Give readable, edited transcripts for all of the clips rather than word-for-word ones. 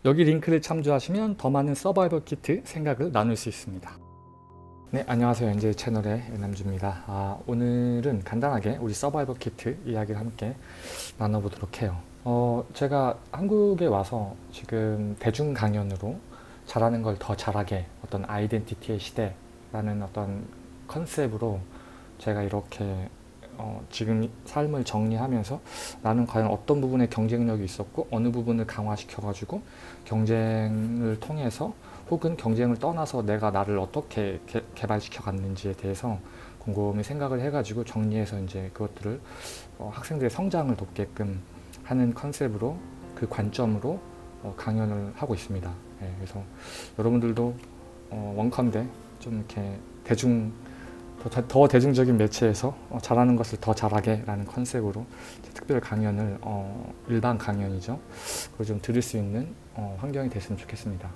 여기 링크를 참조하시면 더 많은 서바이벌 키트 생각을 나눌 수 있습니다. 네, 안녕하세요. NJ 채널의 연남주입니다. 오늘은 간단하게 우리 서바이벌 키트 이야기를 함께 나눠보도록 해요. 제가 한국에 와서 지금 대중 강연으로 잘하는 걸 더 잘하게, 어떤 아이덴티티의 시대라는 어떤 컨셉으로 제가 이렇게 지금 삶을 정리하면서 나는 과연 어떤 부분에 경쟁력이 있었고 어느 부분을 강화시켜가지고 경쟁을 통해서 혹은 경쟁을 떠나서 내가 나를 어떻게 개발시켜 갔는지에 대해서 곰곰이 생각을 해가지고 정리해서 이제 그것들을 학생들의 성장을 돕게끔 하는 컨셉으로, 그 관점으로 강연을 하고 있습니다. 네, 그래서 여러분들도 원컨대 좀 이렇게 더 대중적인 매체에서 잘하는 것을 더 잘하게 라는 컨셉으로 특별 강연을 일반 강연이죠. 그걸 좀 들을 수 있는 환경이 됐으면 좋겠습니다.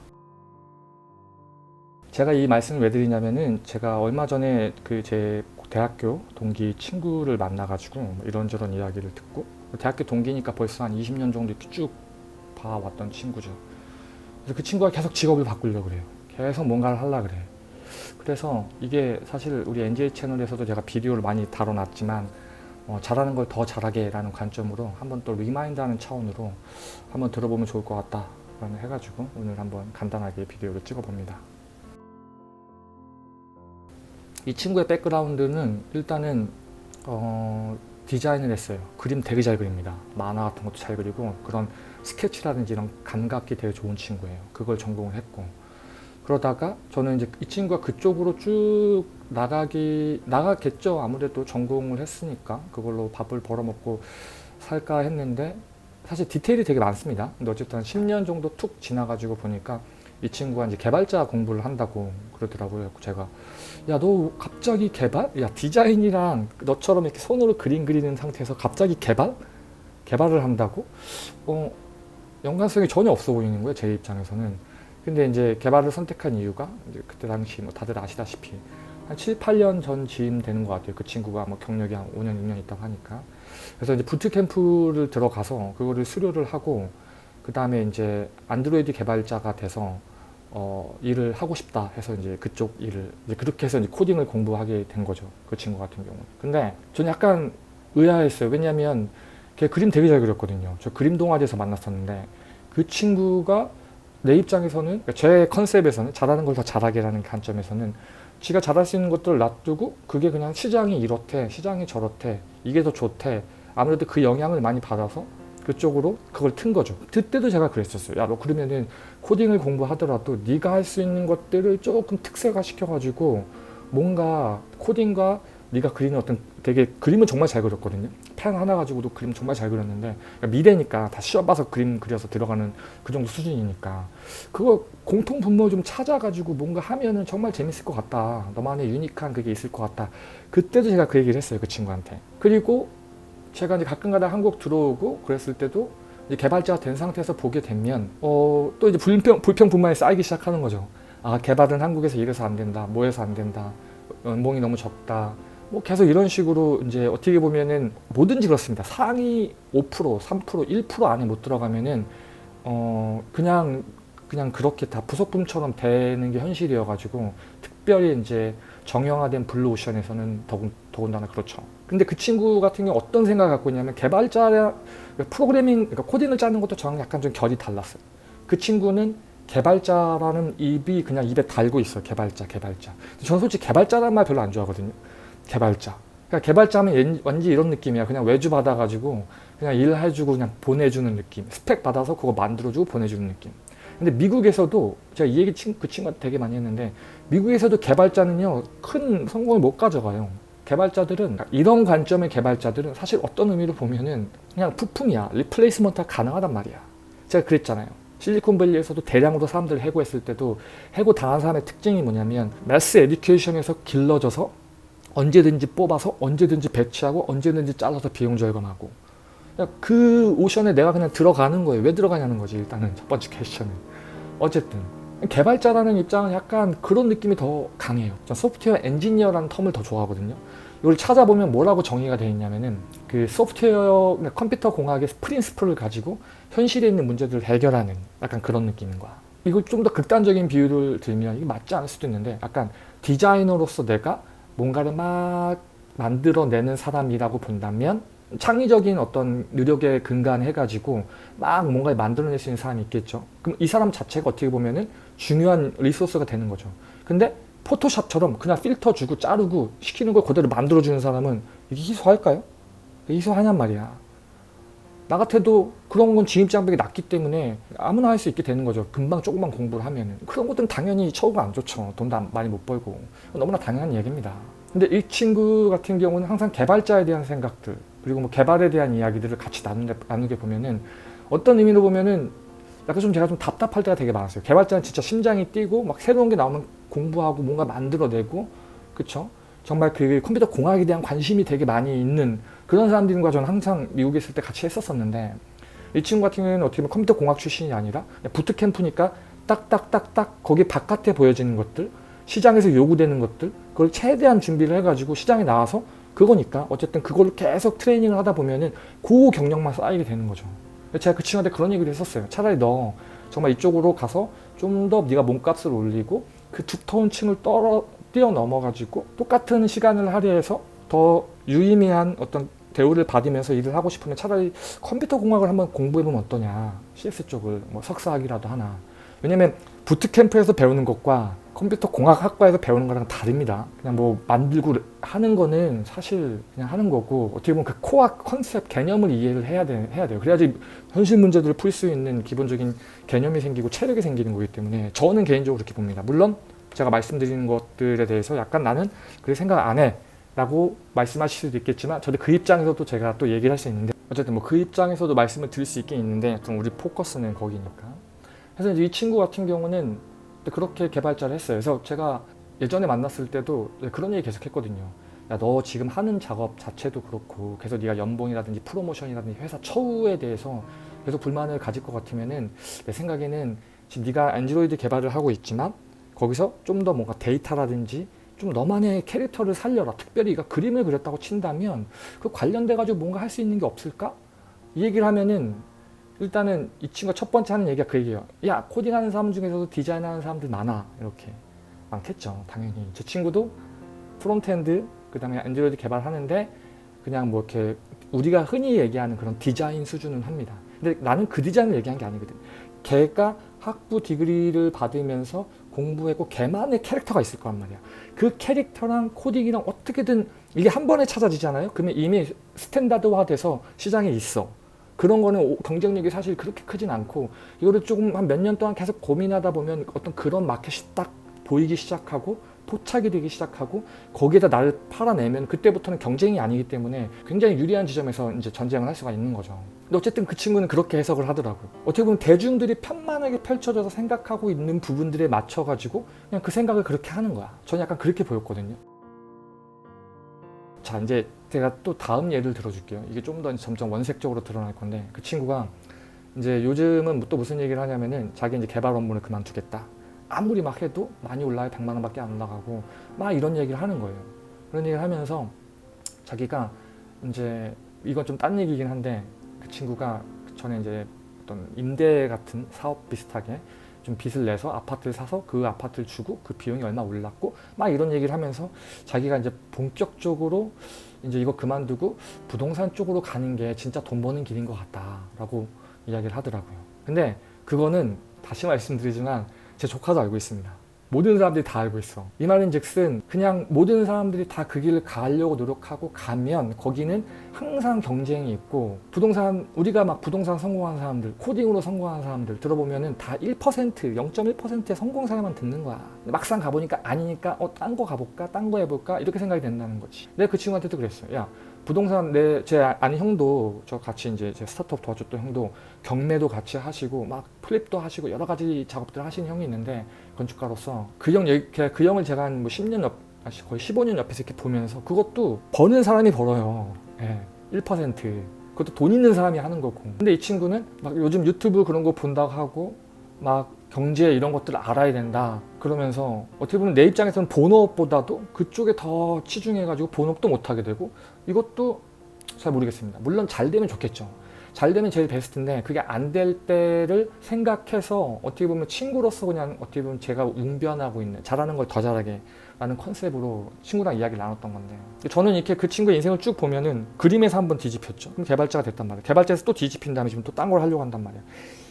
제가 이 말씀을 왜 드리냐면은 제가 얼마 전에 제 대학교 동기 친구를 만나가지고 이런저런 이야기를 듣고, 대학교 동기니까 벌써 한 20년 정도 이렇게 쭉 봐왔던 친구죠. 그래서 그 친구가 계속 직업을 바꾸려고 그래요. 계속 뭔가를 하려고 그래요. 그래서 이게 사실 우리 NJ 채널에서도 제가 비디오를 많이 다뤄놨지만 잘하는 걸 더 잘하게 라는 관점으로 한번 또 리마인드하는 차원으로 한번 들어보면 좋을 것 같다 라는 해가지고 오늘 한번 간단하게 비디오를 찍어봅니다. 이 친구의 백그라운드는 일단은 디자인을 했어요. 그림 되게 잘 그립니다. 만화 같은 것도 잘 그리고 그런 스케치라든지 이런 감각이 되게 좋은 친구예요. 그걸 전공을 했고, 그러다가 저는 이제 이 친구가 그쪽으로 쭉 나가겠죠. 아무래도 전공을 했으니까 그걸로 밥을 벌어먹고 살까 했는데, 사실 디테일이 되게 많습니다. 근데 어쨌든 10년 정도 툭 지나가지고 보니까 이 친구가 이제 개발자 공부를 한다고 그러더라고요. 제가, 야, 너 갑자기 개발? 야, 디자인이랑 너처럼 이렇게 손으로 그림 그리는 상태에서 갑자기 개발을 한다고? 연관성이 전혀 없어 보이는 거예요, 제 입장에서는. 근데 이제 개발을 선택한 이유가 이제 그때 당시 뭐 다들 아시다시피 한 7, 8년 전쯤 되는 것 같아요. 그 친구가 뭐 경력이 한 5년, 6년 있다고 하니까. 그래서 이제 부트캠프를 들어가서 그거를 수료를 하고, 그 다음에 이제 안드로이드 개발자가 돼서 일을 하고 싶다 해서 이제 그쪽 일을 이제 그렇게 해서 이제 코딩을 공부하게 된 거죠. 그 친구 같은 경우는. 근데 저는 약간 의아했어요. 왜냐면 걔 그림 되게 잘 그렸거든요. 저 그림 동아리에서 만났었는데, 그 친구가 내 입장에서는, 제 컨셉에서는 잘하는 걸 더 잘하게라는 관점에서는 지가 잘할 수 있는 것들을 놔두고 그게 그냥 시장이 이렇대, 시장이 저렇대, 이게 더 좋대, 아무래도 그 영향을 많이 받아서 그쪽으로 그걸 튼 거죠. 그때도 제가 그랬었어요. 야, 너 그러면은 코딩을 공부하더라도 네가 할 수 있는 것들을 조금 특색화 시켜가지고 뭔가 코딩과 네가 그리는 어떤, 되게 그림은 정말 잘 그렸거든요. 펜 하나 가지고도 그림 정말 잘 그렸는데, 그러니까 미래니까 다 시험 봐서 그림 그려서 들어가는 그 정도 수준이니까 그거 공통 분모 좀 찾아가지고 뭔가 하면은 정말 재밌을 것 같다. 너만의 유니크한 그게 있을 것 같다. 그때도 제가 그 얘기를 했어요, 그 친구한테. 그리고 제가 이제 가끔가다 한국 들어오고 그랬을 때도 이제 개발자가 된 상태에서 보게 되면 또 이제 불평불만이 쌓이기 시작하는 거죠. 아, 개발은 한국에서 이래서 안 된다, 뭐해서 안 된다, 연봉이 너무 적다, 뭐 계속 이런 식으로 이제 어떻게 보면은 뭐든지 그렇습니다. 상위 5%, 3%, 1% 안에 못 들어가면은 그냥 그렇게 다 부속품처럼 되는 게 현실이어가지고, 특별히 이제 정형화된 블루오션에서는 더군다나 그렇죠. 근데 그 친구 같은 경우 어떤 생각을 갖고 있냐면, 개발자 프로그래밍, 그러니까 코딩을 짜는 것도 저랑 약간 좀 결이 달랐어요. 그 친구는 개발자라는 입이 그냥 입에 달고 있어요. 개발자. 저는 솔직히 개발자라는 말 별로 안 좋아하거든요. 개발자. 그러니까 개발자면 왠지 이런 느낌이야. 그냥 외주 받아가지고 그냥 일해주고 그냥 보내주는 느낌. 스펙 받아서 그거 만들어주고 보내주는 느낌. 근데 미국에서도, 제가 이 얘기 그 친구한테 되게 많이 했는데, 미국에서도 개발자는요, 큰 성공을 못 가져가요. 개발자들은, 이런 관점의 개발자들은 사실 어떤 의미로 보면은 그냥 부품이야. 리플레이스먼트가 가능하단 말이야. 제가 그랬잖아요. 실리콘밸리에서도 대량으로 사람들을 해고했을 때도 해고 당한 사람의 특징이 뭐냐면, 매스 에듀케이션에서 길러져서 언제든지 뽑아서 언제든지 배치하고 언제든지 잘라서 비용 절감하고, 그 오션에 내가 그냥 들어가는 거예요. 왜 들어가냐는 거지, 일단은 첫 번째 퀘스천은. 어쨌든 개발자라는 입장은 약간 그런 느낌이 더 강해요. 전 소프트웨어 엔지니어라는 텀을 더 좋아하거든요. 이걸 찾아보면 뭐라고 정의가 되어 있냐면은 그 소프트웨어, 그러니까 컴퓨터 공학의 프린시플을 가지고 현실에 있는 문제들을 해결하는 약간 그런 느낌인 거야. 이거 좀 더 극단적인 비유를 들면 이게 맞지 않을 수도 있는데 약간 디자이너로서 내가 뭔가를 막 만들어내는 사람이라고 본다면 창의적인 어떤 노력에 근간해가지고 막 뭔가를 만들어낼 수 있는 사람이 있겠죠. 그럼 이 사람 자체가 어떻게 보면은 중요한 리소스가 되는 거죠. 근데 포토샵처럼 그냥 필터 주고 자르고 시키는 걸 그대로 만들어주는 사람은 이게 희소할까요? 희소하냔 말이야. 나 같아도 그런 건 진입장벽이 낮기 때문에 아무나 할 수 있게 되는 거죠. 금방 조금만 공부를 하면은. 그런 것들은 당연히 처우가 안 좋죠. 돈도 많이 못 벌고. 너무나 당연한 얘기입니다. 근데 이 친구 같은 경우는 항상 개발자에 대한 생각들, 그리고 뭐 개발에 대한 이야기들을 같이 나누게 보면은 어떤 의미로 보면은 약간 좀 제가 좀 답답할 때가 되게 많았어요. 개발자는 진짜 심장이 뛰고 막 새로운 게 나오면 공부하고 뭔가 만들어내고, 그쵸? 정말 그 컴퓨터 공학에 대한 관심이 되게 많이 있는 그런 사람들과 저는 항상 미국에 있을 때 같이 했었었는데, 이 친구 같은 경우는 어떻게 보면 컴퓨터 공학 출신이 아니라 부트캠프니까 딱딱딱딱 거기 바깥에 보여지는 것들, 시장에서 요구되는 것들, 그걸 최대한 준비를 해가지고 시장에 나와서 그거니까 어쨌든 그걸 계속 트레이닝을 하다 보면은 그 경력만 쌓이게 되는 거죠. 제가 그 친구한테 그런 얘기를 했었어요. 차라리 너 정말 이쪽으로 가서 좀 더 네가 몸값을 올리고 그 두터운 층을 뛰어넘어가지고 똑같은 시간을 할애해서 더 유의미한 어떤 대우를 받으면서 일을 하고 싶으면 차라리 컴퓨터 공학을 한번 공부해보면 어떠냐. CS 쪽을 뭐 석사학위라도 하나. 왜냐면 부트캠프에서 배우는 것과 컴퓨터 공학학과에서 배우는 거랑 다릅니다. 그냥 뭐 만들고 하는 거는 사실 그냥 하는 거고, 어떻게 보면 그 코어 컨셉 개념을 이해를 해야 돼요. 그래야지 현실 문제들을 풀 수 있는 기본적인 개념이 생기고 체력이 생기는 거기 때문에 저는 개인적으로 그렇게 봅니다. 물론 제가 말씀드리는 것들에 대해서 약간 나는 그렇게 생각 안 해 라고 말씀하실 수도 있겠지만, 저도 그 입장에서도 제가 또 얘기를 할 수 있는데, 어쨌든 뭐 그 입장에서도 말씀을 드릴 수 있긴 있는데 좀 우리 포커스는 거기니까. 그래서 이제 이 친구 같은 경우는 그렇게 개발자를 했어요. 그래서 제가 예전에 만났을 때도 그런 얘기 계속 했거든요. 야, 너 지금 하는 작업 자체도 그렇고 계속 네가 연봉이라든지 프로모션이라든지 회사 처우에 대해서 계속 불만을 가질 것 같으면은 내 생각에는 지금 네가 안드로이드 개발을 하고 있지만 거기서 좀 더 뭔가 데이터라든지 좀 너만의 캐릭터를 살려라. 특별히 네가 그림을 그렸다고 친다면 그 관련돼 가지고 뭔가 할 수 있는 게 없을까? 이 얘기를 하면은 일단은 이 친구가 첫 번째 하는 얘기가 그 얘기예요. 야, 코딩하는 사람 중에서도 디자인하는 사람들 많아. 이렇게. 많겠죠. 당연히. 제 친구도 프론트엔드, 그 다음에 안드로이드 개발하는데 그냥 뭐 이렇게 우리가 흔히 얘기하는 그런 디자인 수준은 합니다. 근데 나는 그 디자인을 얘기한 게 아니거든. 걔가 학부 디그리를 받으면서 공부했고 걔만의 캐릭터가 있을 거란 말이야. 그 캐릭터랑 코딩이랑 어떻게든 이게 한 번에 찾아지잖아요. 그러면 이미 스탠다드화 돼서 시장에 있어. 그런 거는 경쟁력이 사실 그렇게 크진 않고, 이거를 조금 한 몇 년 동안 계속 고민하다 보면 어떤 그런 마켓이 딱 보이기 시작하고 포착이 되기 시작하고 거기에다 나를 팔아내면 그때부터는 경쟁이 아니기 때문에 굉장히 유리한 지점에서 이제 전쟁을 할 수가 있는 거죠. 근데 어쨌든 그 친구는 그렇게 해석을 하더라고요. 어떻게 보면 대중들이 편만하게 펼쳐져서 생각하고 있는 부분들에 맞춰가지고 그냥 그 생각을 그렇게 하는 거야. 저는 약간 그렇게 보였거든요. 자, 이제 제가 또 다음 예를 들어줄게요. 이게 좀 더 점점 원색적으로 드러날 건데, 그 친구가 이제 요즘은 또 무슨 얘기를 하냐면은 자기 이제 개발 업무를 그만두겠다. 아무리 막 해도 많이 올라야 100만 원밖에 안 올라가고 막 이런 얘기를 하는 거예요. 그런 얘기를 하면서 자기가 이제 이건 좀 딴 얘기긴 한데, 그 친구가 전에 이제 어떤 임대 같은 사업 비슷하게 좀 빚을 내서 아파트를 사서 그 아파트를 주고 그 비용이 얼마 올랐고 막 이런 얘기를 하면서 자기가 이제 본격적으로 이제 이거 그만두고 부동산 쪽으로 가는 게 진짜 돈 버는 길인 것 같다라고 이야기를 하더라고요. 근데 그거는 다시 말씀드리지만 제 조카도 알고 있습니다. 모든 사람들이 다 알고 있어. 이 말인 즉슨 그냥 모든 사람들이 다 그 길을 가려고 노력하고 가면 거기는 항상 경쟁이 있고, 부동산, 우리가 막 부동산 성공한 사람들, 코딩으로 성공한 사람들 들어보면은 다 1%, 0.1%의 성공 사례만 듣는 거야. 막상 가보니까 아니니까 딴 거 가볼까? 딴 거 해볼까? 이렇게 생각이 된다는 거지. 내가 그 친구한테도 그랬어요. 야, 부동산 제 아는 형도, 저 같이 이제 제 스타트업 도와줬던 형도 경매도 같이 하시고 막 플립도 하시고 여러 가지 작업들 하시는 형이 있는데, 건축가로서 그 형을 제가 한 뭐 10년 거의 15년 옆에서 이렇게 보면서 그것도 버는 사람이 벌어요. 예, 1%. 그것도 돈 있는 사람이 하는 거고. 근데 이 친구는 막 요즘 유튜브 그런 거 본다고 하고 막 경제 이런 것들을 알아야 된다 그러면서 어떻게 보면 내 입장에서는 본업보다도 그쪽에 더 치중해가지고 본업도 못하게 되고 이것도 잘 모르겠습니다. 물론 잘 되면 좋겠죠. 잘 되면 제일 베스트인데 그게 안 될 때를 생각해서 어떻게 보면 친구로서 그냥 어떻게 보면 제가 웅변하고 있는 잘하는 걸 더 잘하게 라는 컨셉으로 친구랑 이야기를 나눴던 건데 저는 이렇게 그 친구의 인생을 쭉 보면은 그림에서 한번 뒤집혔죠. 그럼 개발자가 됐단 말이에요. 개발자에서 또 뒤집힌 다음에 지금 또 딴 걸 하려고 한단 말이에요.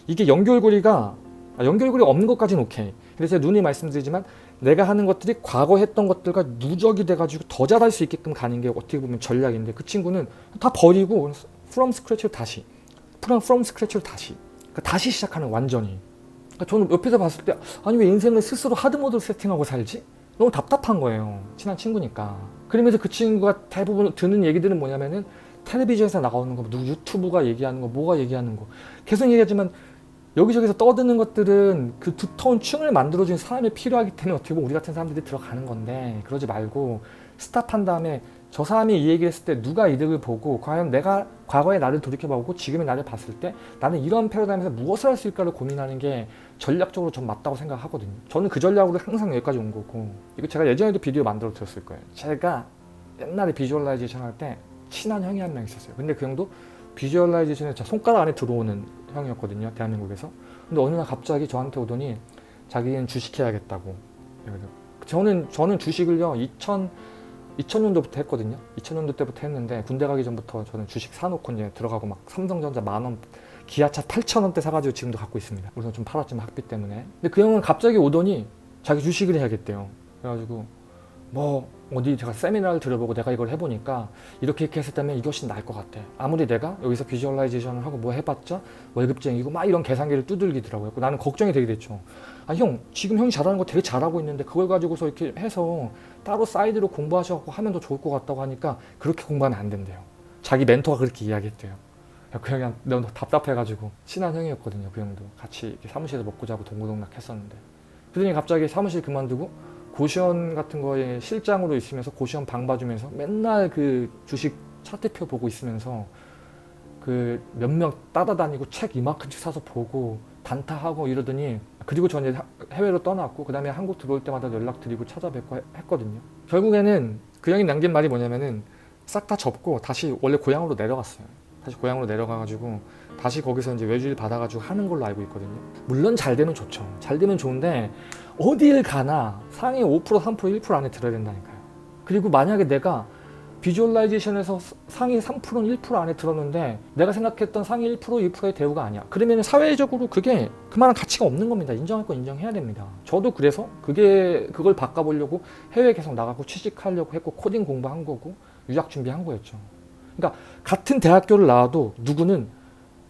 이게 연결고리가 연결고리 없는 것까지는 오케이. 근데 제가 누누이 말씀드리지만 내가 하는 것들이 과거 했던 것들과 누적이 돼가지고 더 잘할 수 있게끔 가는 게 어떻게 보면 전략인데 그 친구는 다 버리고 from scratch로 다시 그러니까 다시 시작하는 완전히. 그러니까 저는 옆에서 봤을 때 아니 왜 인생을 스스로 하드모드로 세팅하고 살지? 너무 답답한 거예요. 친한 친구니까. 그러면서 그 친구가 대부분 듣는 얘기들은 뭐냐면은 텔레비전에서 나오는 거, 누구 유튜브가 얘기하는 거, 뭐가 얘기하는 거 계속 얘기하지만 여기저기서 떠드는 것들은 그 두터운 층을 만들어주는 사람이 필요하기 때문에 어떻게 보면 우리 같은 사람들이 들어가는 건데 그러지 말고 스탑한 다음에 저 사람이 이 얘기를 했을 때 누가 이득을 보고 과연 내가 과거의 나를 돌이켜보고 지금의 나를 봤을 때 나는 이런 패러다임에서 무엇을 할 수 있을까를 고민하는 게 전략적으로 전 맞다고 생각하거든요. 저는 그 전략으로 항상 여기까지 온 거고 이거 제가 예전에도 비디오 만들어 드렸을 거예요. 제가 옛날에 비주얼라이제이션 할 때 친한 형이 한 명 있었어요. 근데 그 형도 비주얼라이제이션에 제 손가락 안에 들어오는 형이었거든요. 대한민국에서. 근데 어느 날 갑자기 저한테 오더니 자기는 주식해야겠다고. 저는 주식을요 2000년도부터 했거든요. 2000년도 때부터 했는데 군대 가기 전부터 저는 주식 사놓고 이제 들어가고 막 삼성전자 10,000원, 기아차 8,000원대 사가지고 지금도 갖고 있습니다. 물론 좀 팔았지만 학비 때문에. 근데 그 형은 갑자기 오더니 자기 주식을 해야겠대요. 그래가지고 뭐 어디 제가 세미나를 들어보고 내가 이걸 해보니까 이렇게 했을 때면 이것이 나을 것 같아. 아무리 내가 여기서 비주얼라이제이션을 하고 뭐 해봤자 월급쟁이고 막 이런 계산기를 두들기더라고요. 나는 걱정이 되게 됐죠. 아 형 지금 형이 잘하는 거 되게 잘하고 있는데 그걸 가지고서 이렇게 해서 따로 사이드로 공부하셔서 하면 더 좋을 것 같다고 하니까 그렇게 공부하면 안 된대요. 자기 멘토가 그렇게 이야기했대요. 그 형이 너무 답답해가지고 친한 형이었거든요. 그 형도 같이 이렇게 사무실에서 먹고 자고 동고동락 했었는데 그러더니 갑자기 사무실 그만두고 고시원 같은 거에 실장으로 있으면서 고시원 방 봐주면서 맨날 그 주식 차트표 보고 있으면서 그 몇 명 따라다니고 책 이만큼씩 사서 보고 단타하고 이러더니 그리고 전 이제 해외로 떠났고 그 다음에 한국 들어올 때마다 연락드리고 찾아뵙고 했거든요. 결국에는 그 형이 남긴 말이 뭐냐면은 싹 다 접고 다시 원래 고향으로 내려갔어요. 다시 고향으로 내려가가지고 다시 거기서 이제 외주를 받아가지고 하는 걸로 알고 있거든요. 물론 잘 되면 좋죠. 잘 되면 좋은데 어딜 가나 상위 5%, 3%, 1% 안에 들어야 된다니까요. 그리고 만약에 내가 비주얼라이제이션에서 상위 3%는 1% 안에 들었는데 내가 생각했던 상위 1%, 2%의 대우가 아니야. 그러면 사회적으로 그게 그만한 가치가 없는 겁니다. 인정할 건 인정해야 됩니다. 저도 그래서 그걸 바꿔보려고 해외 계속 나가고 취직하려고 했고 코딩 공부한 거고 유학 준비한 거였죠. 그러니까 같은 대학교를 나와도 누구는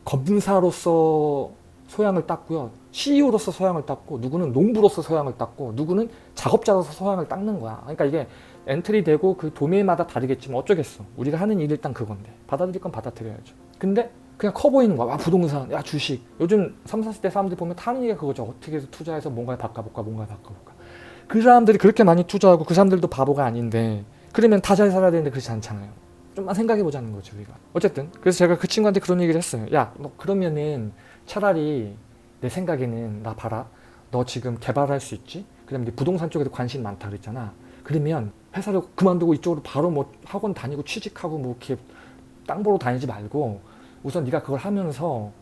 검사로서 소양을 땄고요. CEO로서 소양을 땄고 누구는 농부로서 소양을 땄고 누구는 작업자로서 소양을 닦는 거야. 그러니까 이게 엔트리 되고 그 도메인마다 다르겠지만 어쩌겠어. 우리가 하는 일이 일단 그건데 받아들일 건 받아들여야죠. 근데 그냥 커 보이는 거야. 와 부동산, 야 주식. 요즘 30, 40대 사람들 보면 타는 얘기가 그거죠. 어떻게 해서 투자해서 뭔가를 바꿔볼까. 그 사람들이 그렇게 많이 투자하고 그 사람들도 바보가 아닌데 그러면 다 잘 살아야 되는데 그렇지 않잖아요. 좀만 생각해보자는 거죠 우리가. 어쨌든 그래서 제가 그 친구한테 그런 얘기를 했어요. 야 너 그러면은 차라리 내 생각에는 나 봐라. 너 지금 개발할 수 있지? 그 다음에 부동산 쪽에도 관심이 많다 그랬잖아. 그러면 회사를 그만두고 이쪽으로 바로 뭐 학원 다니고 취직하고 뭐 이렇게 땅 보러 다니지 말고 우선 네가 그걸 하면서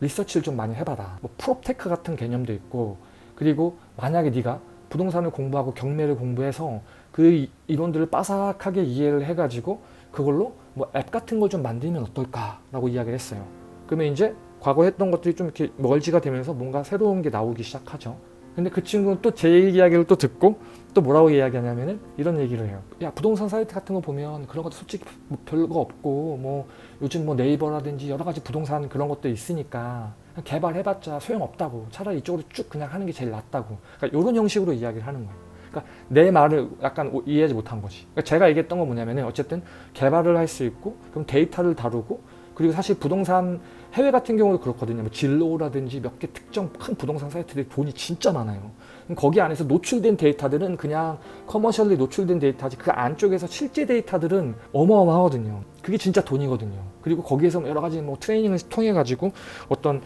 리서치를 좀 많이 해봐라. 뭐 프롭테크 같은 개념도 있고 그리고 만약에 네가 부동산을 공부하고 경매를 공부해서 그 이론들을 빠삭하게 이해를 해가지고 그걸로 뭐 앱 같은 걸 좀 만들면 어떨까라고 이야기를 했어요. 그러면 이제 과거 했던 것들이 좀 이렇게 멀지가 되면서 뭔가 새로운 게 나오기 시작하죠. 근데 그 친구는 또 제 이야기를 또 듣고 또 뭐라고 이야기하냐면은 이런 얘기를 해요. 야 부동산 사이트 같은 거 보면 그런 것도 솔직히 뭐 별거 없고 뭐 요즘 뭐 네이버라든지 여러 가지 부동산 그런 것도 있으니까 개발해봤자 소용없다고. 차라리 이쪽으로 쭉 그냥 하는 게 제일 낫다고. 그러니까 이런 형식으로 이야기를 하는 거예요. 그러니까 내 말을 약간 이해하지 못한 거지. 그러니까 제가 얘기했던 건 뭐냐면은 어쨌든 개발을 할 수 있고 그럼 데이터를 다루고 그리고 사실 부동산 해외 같은 경우도 그렇거든요. 뭐 진로라든지 몇 개 특정 큰 부동산 사이트들이 돈이 진짜 많아요. 거기 안에서 노출된 데이터들은 그냥 커머셜리 노출된 데이터지 그 안쪽에서 실제 데이터들은 어마어마하거든요. 그게 진짜 돈이거든요. 그리고 거기에서 여러 가지 뭐 트레이닝을 통해 가지고 어떤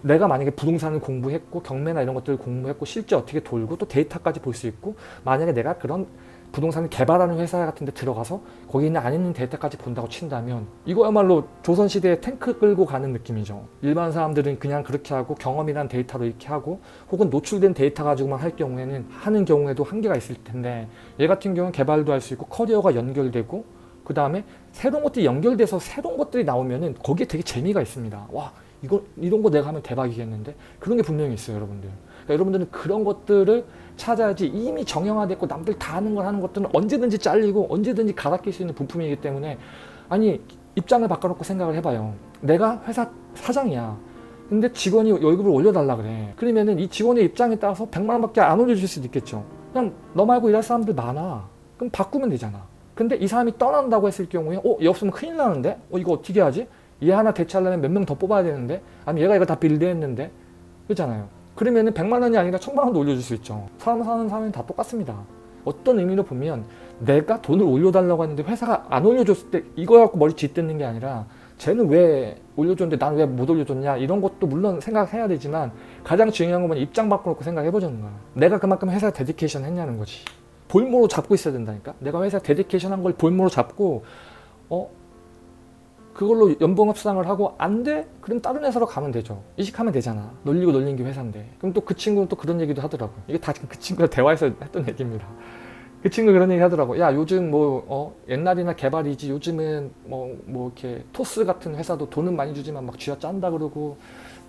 내가 만약에 부동산을 공부했고 경매나 이런 것들을 공부했고 실제 어떻게 돌고 또 데이터까지 볼 수 있고 만약에 내가 그런 부동산을 개발하는 회사 같은 데 들어가서 거기 있는 안 있는 데이터까지 본다고 친다면 이거야말로 조선시대에 탱크 끌고 가는 느낌이죠. 일반 사람들은 그냥 그렇게 하고 경험이란 데이터로 이렇게 하고 혹은 노출된 데이터 가지고만 할 경우에는 하는 경우에도 한계가 있을 텐데 얘 같은 경우는 개발도 할 수 있고 커리어가 연결되고 그 다음에 새로운 것들이 연결돼서 새로운 것들이 나오면은 거기에 되게 재미가 있습니다. 와 이런 거 내가 하면 대박이겠는데 그런 게 분명히 있어요 여러분들. 그러니까 여러분들은 그런 것들을 찾아야지 이미 정형화됐고 남들 다 하는 걸 하는 것들은 언제든지 잘리고 언제든지 갈아 낄 수 있는 부품이기 때문에 아니 입장을 바꿔놓고 생각을 해봐요. 내가 회사 사장이야. 근데 직원이 월급을 올려달라 그래. 그러면은 이 직원의 입장에 따라서 100만 원밖에 안 올려줄 수도 있겠죠. 그냥 너 말고 일할 사람들 많아. 그럼 바꾸면 되잖아. 근데 이 사람이 떠난다고 했을 경우에 얘 없으면 큰일 나는데? 이거 어떻게 하지? 얘 하나 대체하려면 몇 명 더 뽑아야 되는데? 아니면 얘가 이거 다 빌드했는데? 그렇잖아요. 그러면은 100만 원이 아니라 1000만 원도 올려줄 수 있죠. 사람 사는 사람은 다 똑같습니다. 어떤 의미로 보면 내가 돈을 올려달라고 했는데 회사가 안 올려줬을 때 이거 갖고 머리 쥐뜯는 게 아니라 쟤는 왜 올려줬는데 나는 왜 못 올려줬냐 이런 것도 물론 생각해야 되지만 가장 중요한 건 입장 바꿔놓고 생각해보자는 거야. 내가 그만큼 회사에 데디케이션 했냐는 거지. 볼모로 잡고 있어야 된다니까. 내가 회사에 데디케이션 한 걸 볼모로 잡고 그걸로 연봉 협상을 하고 안 돼? 그럼 다른 회사로 가면 되죠. 이직하면 되잖아. 놀리고 놀린 게 회사인데. 그럼 또 그 친구는 또 그런 얘기도 하더라고. 이게 다 그 친구가 대화에서 했던 얘기입니다. 그 친구 그런 얘기 하더라고. 야 요즘 옛날이나 개발이지 요즘은 이렇게 토스 같은 회사도 돈은 많이 주지만 막 쥐어 짠다 그러고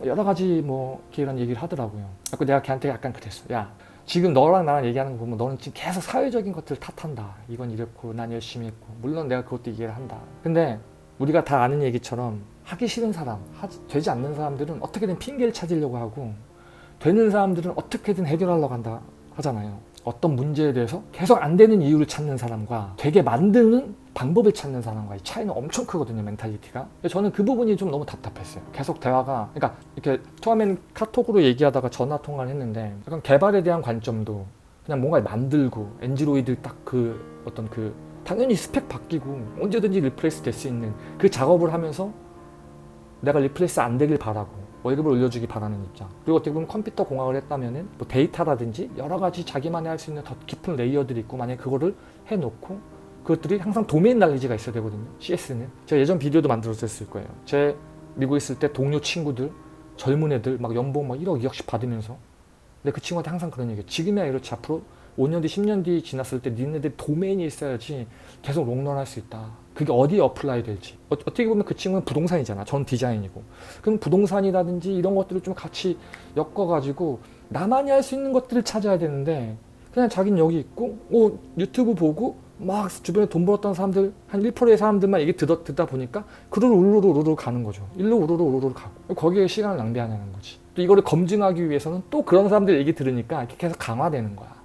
여러 가지 이렇게 이런 얘기를 하더라고요. 그래서 내가 걔한테 약간 그랬어. 야 지금 너랑 나랑 얘기하는 거 보면 너는 지금 계속 사회적인 것들을 탓한다. 이건 이랬고 난 열심히 했고 물론 내가 그것도 이해를 한다. 근데 우리가 다 아는 얘기처럼 하기 싫은 사람, 되지 않는 사람들은 어떻게든 핑계를 찾으려고 하고 되는 사람들은 어떻게든 해결하려고 한다 하잖아요. 어떤 문제에 대해서 계속 안 되는 이유를 찾는 사람과 되게 만드는 방법을 찾는 사람과의 차이는 엄청 크거든요, 멘탈리티가. 저는 그 부분이 좀 너무 답답했어요. 계속 대화가, 그러니까 이렇게 처음엔 카톡으로 얘기하다가 전화 통화를 했는데 약간 개발에 대한 관점도 그냥 뭔가 만들고 엔드로이드 딱 당연히 스펙 바뀌고 언제든지 리플레이스 될 수 있는 그 작업을 하면서 내가 리플레이스 안 되길 바라고 월급을 올려주기 바라는 입장. 그리고 어떻게 보면 컴퓨터 공학을 했다면은 데이터라든지 여러 가지 자기만이 할 수 있는 더 깊은 레이어들이 있고 만약에 그거를 해놓고 그것들이 항상 도메인 날리지가 있어야 되거든요. CS는. 제가 예전 비디오도 만들었을 거예요. 제 미국에 있을 때 동료 친구들, 젊은 애들 막 연봉 막 1억, 2억씩 받으면서 근데 그 친구한테 항상 그런 얘기예요. 지금이야 이렇지 앞으로 5년 뒤, 10년 뒤 지났을 때 니네들 도메인이 있어야지 계속 롱런할 수 있다. 그게 어디에 어플라이 될지. 어떻게 보면 그 친구는 부동산이잖아. 전 디자인이고. 그럼 부동산이라든지 이런 것들을 좀 같이 엮어가지고 나만이 할 수 있는 것들을 찾아야 되는데 그냥 자기는 여기 있고 유튜브 보고 막 주변에 돈 벌었던 사람들 한 1%의 사람들만 얘기 듣다 보니까 그루로 우르르 가는 거죠. 일로 우르르 가고 거기에 시간을 낭비하냐는 거지. 또 이거를 검증하기 위해서는 또 그런 사람들 얘기 들으니까 이렇게 계속 강화되는 거야.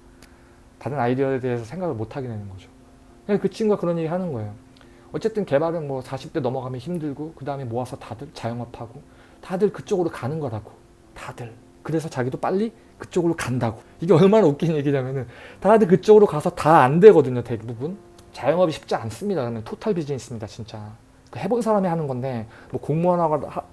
다른 아이디어에 대해서 생각을 못 하게 되는 거죠. 그 친구가 그런 얘기 하는 거예요. 어쨌든 개발은 40대 넘어가면 힘들고 그 다음에 모아서 다들 자영업하고 다들 그쪽으로 가는 거라고. 다들. 그래서 자기도 빨리 그쪽으로 간다고. 이게 얼마나 웃긴 얘기냐면은 다들 그쪽으로 가서 다 안 되거든요. 대부분. 자영업이 쉽지 않습니다. 그러면 토탈 비즈니스입니다. 진짜. 해본 사람이 하는 건데 공무원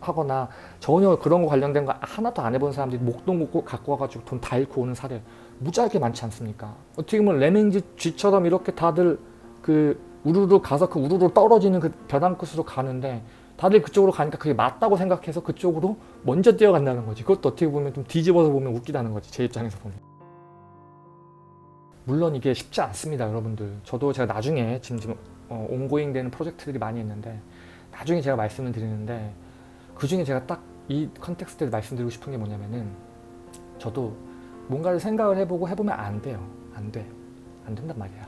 하거나 전혀 그런 거 관련된 거 하나도 안 해본 사람들이 목돈 갖고 와가지고 돈 다 잃고 오는 사례 무지하게 많지 않습니까? 어떻게 보면 레밍즈 쥐처럼 이렇게 다들 우르르 가서 그 우르르 떨어지는 그 벼랑 끝으로 가는데 다들 그쪽으로 가니까 그게 맞다고 생각해서 그쪽으로 먼저 뛰어간다는 거지. 그것도 어떻게 보면 좀 뒤집어서 보면 웃기다는 거지. 제 입장에서 보면. 물론 이게 쉽지 않습니다, 여러분들. 저도 제가 나중에 지금 온고잉 되는 프로젝트들이 많이 있는데 나중에 제가 말씀을 드리는데 그중에 제가 딱 이 컨텍스트에서 말씀드리고 싶은 게 뭐냐면은 저도 뭔가를 생각을 해보고 해보면 안 돼요. 안 된단 말이야.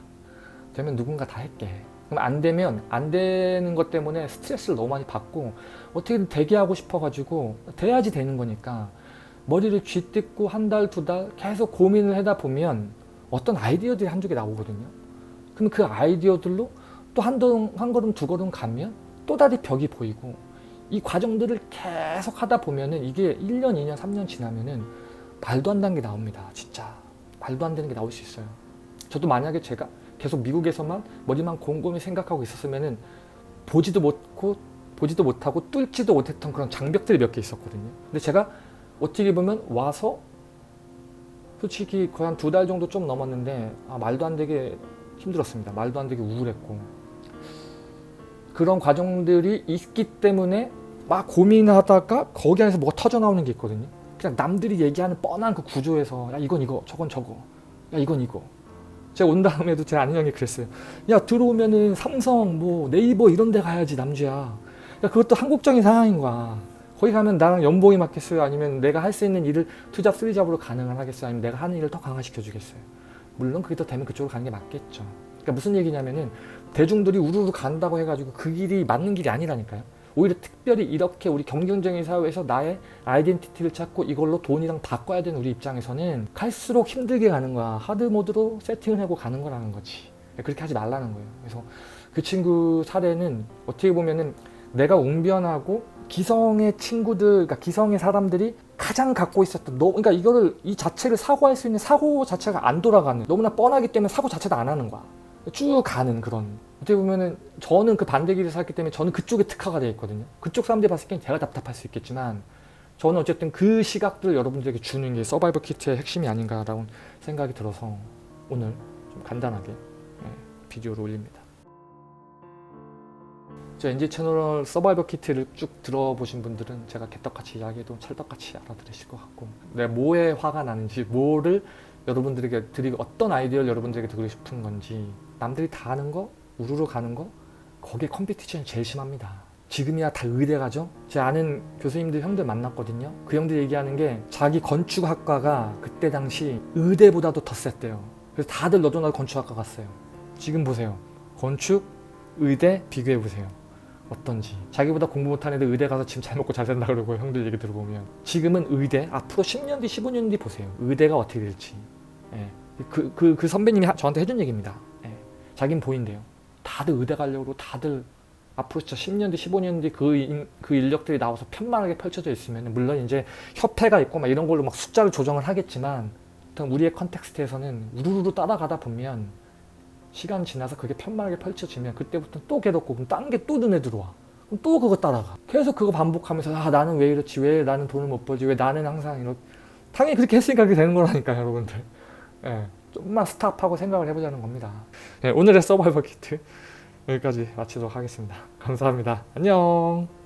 되면 누군가 다 할게. 그럼 안 되면 안 되는 것 때문에 스트레스를 너무 많이 받고 어떻게든 되게 하고 싶어가지고 돼야지 되는 거니까 머리를 쥐뜯고 한 달, 두 달 계속 고민을 하다 보면 어떤 아이디어들이 한두 개 나오거든요. 그럼 그 아이디어들로 또 한 걸음 두 걸음 가면 또 다른 벽이 보이고 이 과정들을 계속 하다 보면은 이게 1년, 2년, 3년 지나면은 말도 안 되는 게 나옵니다. 진짜 말도 안 되는 게 나올 수 있어요. 저도 만약에 제가 계속 미국에서만 머리만 곰곰이 생각하고 있었으면은 보지도 못하고 보지도 못하고 뚫지도 못했던 그런 장벽들이 몇 개 있었거든요. 근데 제가 어떻게 보면 와서 솔직히 거의 한 2달 정도 좀 넘었는데 말도 안 되게 힘들었습니다. 말도 안 되게 우울했고 그런 과정들이 있기 때문에 막 고민하다가 거기 안에서 뭐가 터져 나오는 게 있거든요. 그냥 남들이 얘기하는 뻔한 그 구조에서 야 이건 이거 저건 저거 야 이건 이거 제가 온 다음에도 제 아는 형이 그랬어요. 야 들어오면은 삼성 뭐 네이버 이런 데 가야지 남주야. 야 그것도 한국적인 상황인 거야. 거기 가면 나랑 연봉이 맞겠어요? 아니면 내가 할 수 있는 일을 투잡 쓰리잡으로 가능을 하겠어요? 아니면 내가 하는 일을 더 강화시켜 주겠어요? 물론 그게 더 되면 그쪽으로 가는 게 맞겠죠. 그러니까 무슨 얘기냐면은 대중들이 우르르 간다고 해가지고 그 길이 맞는 길이 아니라니까요. 오히려 특별히 이렇게 우리 경쟁적인 사회에서 나의 아이덴티티를 찾고 이걸로 돈이랑 바꿔야 되는 우리 입장에서는 갈수록 힘들게 가는 거야. 하드 모드로 세팅을 하고 가는 거라는 거지. 그렇게 하지 말라는 거예요. 그래서 그 친구 사례는 어떻게 보면은 내가 웅변하고 기성의 친구들, 그러니까 기성의 사람들이 가장 갖고 있었던 그러니까 이거를 이 자체를 사고할 수 있는 사고 자체가 안 돌아가는 너무나 뻔하기 때문에 사고 자체도 안 하는 거야. 쭉 가는 그런 어떻게 보면은 저는 그 반대 길을 살기 때문에 저는 그쪽에 특화가 되어 있거든요. 그쪽 사람들이 봤을 땐 제가 답답할 수 있겠지만 저는 어쨌든 그 시각들을 여러분들에게 주는 게 서바이벌 키트의 핵심이 아닌가라고 생각이 들어서 오늘 좀 간단하게 비디오를 올립니다. 저 NG 채널 서바이벌 키트를 쭉 들어보신 분들은 제가 개떡같이 이야기해도 찰떡같이 알아들으실 것 같고 내가 뭐에 화가 나는지 뭐를 여러분들에게 드리고 어떤 아이디어를 여러분들에게 드리고 싶은 건지 남들이 다 하는 거 우르르 가는 거 거기에 컴피티션이 제일 심합니다. 지금이야 다 의대 가죠. 제 아는 교수님들 형들 만났거든요. 그 형들 얘기하는 게 자기 건축학과가 그때 당시 의대보다도 더 셌대요. 그래서 다들 너도 나도 건축학과 갔어요. 지금 보세요. 건축, 의대 비교해보세요. 어떤지. 자기보다 공부 못한 애들 의대 가서 지금 잘 먹고 잘 산다 그러고 형들 얘기 들어보면 지금은 의대 앞으로 10년 뒤 15년 뒤 보세요. 의대가 어떻게 될지. 그 선배님이 저한테 해준 얘기입니다. 자긴 보인대요. 다들 의대 가려고 다들 앞으로 진짜 10년 뒤 15년 뒤 그 인력들이 나와서 편만하게 펼쳐져 있으면 물론 이제 협회가 있고 막 이런 걸로 막 숫자를 조정을 하겠지만 우리의 컨텍스트에서는 우르르 따라가다 보면 시간 지나서 그게 편만하게 펼쳐지면 그때부터 또 괴롭고 그럼 딴 게 또 눈에 들어와. 그럼 또 그거 따라가. 계속 그거 반복하면서 나는 왜 이렇지? 왜 나는 돈을 못 벌지? 왜 나는 항상 이렇게. 당연히 그렇게 했으니까 그렇게 되는 거라니까요, 여러분들. 좀만 스탑하고 생각을 해보자는 겁니다. 오늘의 서바이벌 키트 여기까지 마치도록 하겠습니다. 감사합니다. 안녕.